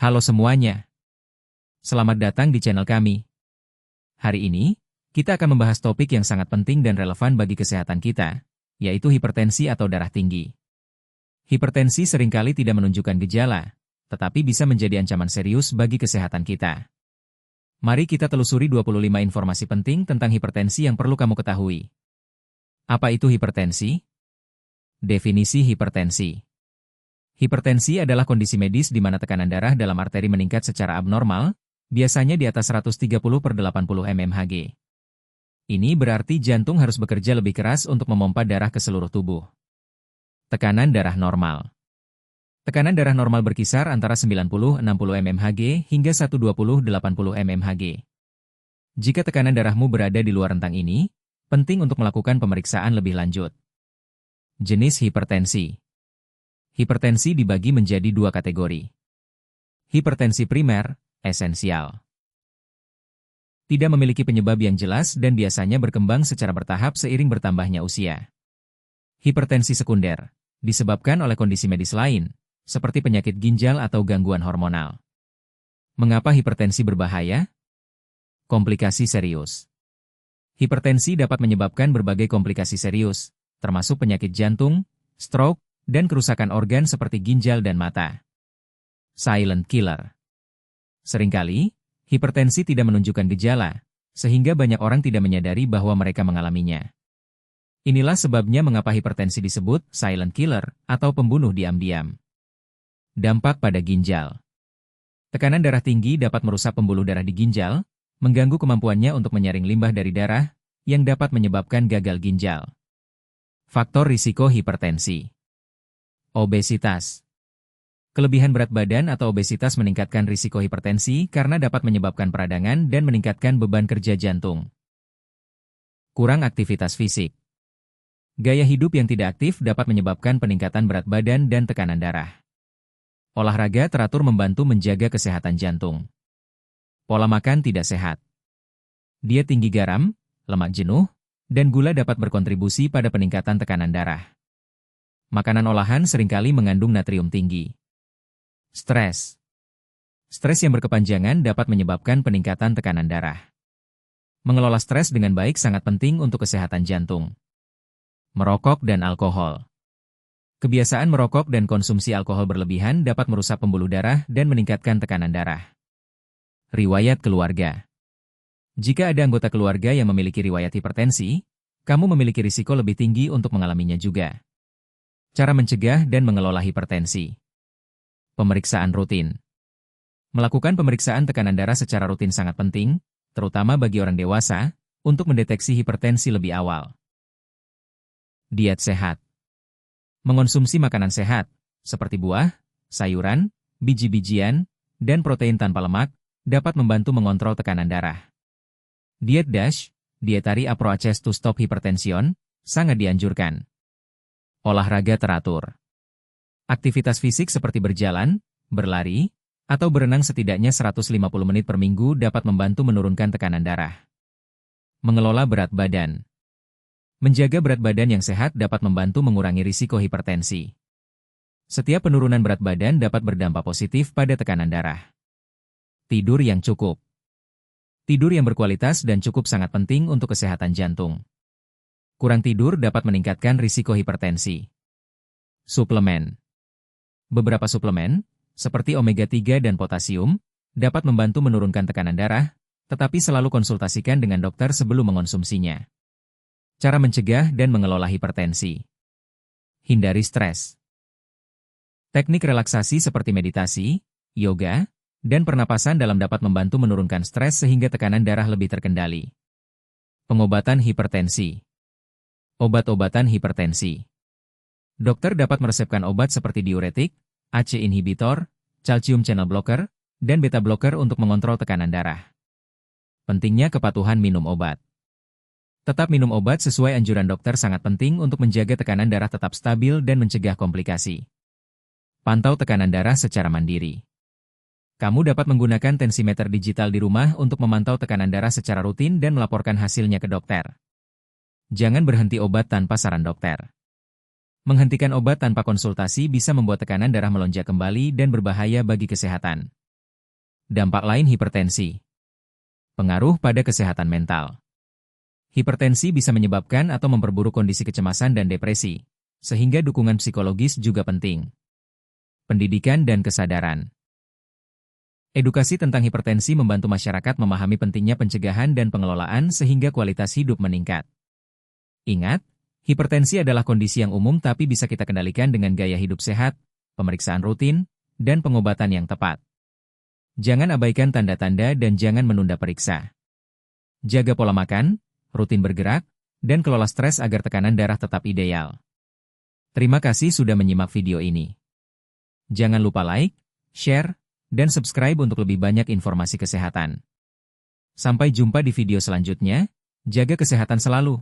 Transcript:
Halo semuanya, selamat datang di channel kami. Hari ini, kita akan membahas topik yang sangat penting dan relevan bagi kesehatan kita, yaitu hipertensi atau darah tinggi. Hipertensi seringkali tidak menunjukkan gejala, tetapi bisa menjadi ancaman serius bagi kesehatan kita. Mari kita telusuri 25 informasi penting tentang hipertensi yang perlu kamu ketahui. Apa itu hipertensi? Definisi hipertensi. Hipertensi adalah kondisi medis di mana tekanan darah dalam arteri meningkat secara abnormal, biasanya di atas 130/80 mmHg. Ini berarti jantung harus bekerja lebih keras untuk memompa darah ke seluruh tubuh. Tekanan darah normal. Tekanan darah normal berkisar antara 90/60 mmHg hingga 120/80 mmHg. Jika tekanan darahmu berada di luar rentang ini, penting untuk melakukan pemeriksaan lebih lanjut. Jenis hipertensi. Hipertensi dibagi menjadi dua kategori. Hipertensi primer, esensial. Tidak memiliki penyebab yang jelas dan biasanya berkembang secara bertahap seiring bertambahnya usia. Hipertensi sekunder, disebabkan oleh kondisi medis lain, seperti penyakit ginjal atau gangguan hormonal. Mengapa hipertensi berbahaya? Komplikasi serius. Hipertensi dapat menyebabkan berbagai komplikasi serius, termasuk penyakit jantung, stroke, dan kerusakan organ seperti ginjal dan mata. Silent killer. Seringkali, hipertensi tidak menunjukkan gejala, sehingga banyak orang tidak menyadari bahwa mereka mengalaminya. Inilah sebabnya mengapa hipertensi disebut silent killer atau pembunuh diam-diam. Dampak pada ginjal. Tekanan darah tinggi dapat merusak pembuluh darah di ginjal, mengganggu kemampuannya untuk menyaring limbah dari darah, yang dapat menyebabkan gagal ginjal. Faktor risiko hipertensi. Obesitas. Kelebihan berat badan atau obesitas meningkatkan risiko hipertensi karena dapat menyebabkan peradangan dan meningkatkan beban kerja jantung. Kurang aktivitas fisik. Gaya hidup yang tidak aktif dapat menyebabkan peningkatan berat badan dan tekanan darah. Olahraga teratur membantu menjaga kesehatan jantung. Pola makan tidak sehat. Diet tinggi garam, lemak jenuh, dan gula dapat berkontribusi pada peningkatan tekanan darah. Makanan olahan seringkali mengandung natrium tinggi. Stres. Stres yang berkepanjangan dapat menyebabkan peningkatan tekanan darah. Mengelola stres dengan baik sangat penting untuk kesehatan jantung. Merokok dan alkohol. Kebiasaan merokok dan konsumsi alkohol berlebihan dapat merusak pembuluh darah dan meningkatkan tekanan darah. Riwayat keluarga. Jika ada anggota keluarga yang memiliki riwayat hipertensi, kamu memiliki risiko lebih tinggi untuk mengalaminya juga. Cara mencegah dan mengelola hipertensi. Pemeriksaan rutin. Melakukan pemeriksaan tekanan darah secara rutin sangat penting, terutama bagi orang dewasa, untuk mendeteksi hipertensi lebih awal. Diet sehat. Mengonsumsi makanan sehat, seperti buah, sayuran, biji-bijian, dan protein tanpa lemak, dapat membantu mengontrol tekanan darah. Diet DASH, Dietary Approaches to Stop Hypertension, sangat dianjurkan. Olahraga teratur. Aktivitas fisik seperti berjalan, berlari, atau berenang setidaknya 150 menit per minggu dapat membantu menurunkan tekanan darah. Mengelola berat badan. Menjaga berat badan yang sehat dapat membantu mengurangi risiko hipertensi. Setiap penurunan berat badan dapat berdampak positif pada tekanan darah. Tidur yang cukup. Tidur yang berkualitas dan cukup sangat penting untuk kesehatan jantung. Kurang tidur dapat meningkatkan risiko hipertensi. Suplemen. Beberapa suplemen, seperti omega-3 dan potasium, dapat membantu menurunkan tekanan darah, tetapi selalu konsultasikan dengan dokter sebelum mengonsumsinya. Cara mencegah dan mengelola hipertensi. Hindari stres. Teknik relaksasi seperti meditasi, yoga, dan pernapasan dalam dapat membantu menurunkan stres sehingga tekanan darah lebih terkendali. Pengobatan hipertensi. Obat-obatan hipertensi. Dokter dapat meresepkan obat seperti diuretik, ACE inhibitor, calcium channel blocker, dan beta blocker untuk mengontrol tekanan darah. Pentingnya kepatuhan minum obat. Tetap minum obat sesuai anjuran dokter sangat penting untuk menjaga tekanan darah tetap stabil dan mencegah komplikasi. Pantau tekanan darah secara mandiri. Kamu dapat menggunakan tensimeter digital di rumah untuk memantau tekanan darah secara rutin dan melaporkan hasilnya ke dokter. Jangan berhenti obat tanpa saran dokter. Menghentikan obat tanpa konsultasi bisa membuat tekanan darah melonjak kembali dan berbahaya bagi kesehatan. Dampak lain hipertensi. Pengaruh pada kesehatan mental. Hipertensi bisa menyebabkan atau memperburuk kondisi kecemasan dan depresi, sehingga dukungan psikologis juga penting. Pendidikan dan kesadaran. Edukasi tentang hipertensi membantu masyarakat memahami pentingnya pencegahan dan pengelolaan sehingga kualitas hidup meningkat. Ingat, hipertensi adalah kondisi yang umum tapi bisa kita kendalikan dengan gaya hidup sehat, pemeriksaan rutin, dan pengobatan yang tepat. Jangan abaikan tanda-tanda dan jangan menunda periksa. Jaga pola makan, rutin bergerak, dan kelola stres agar tekanan darah tetap ideal. Terima kasih sudah menyimak video ini. Jangan lupa like, share, dan subscribe untuk lebih banyak informasi kesehatan. Sampai jumpa di video selanjutnya, jaga kesehatan selalu.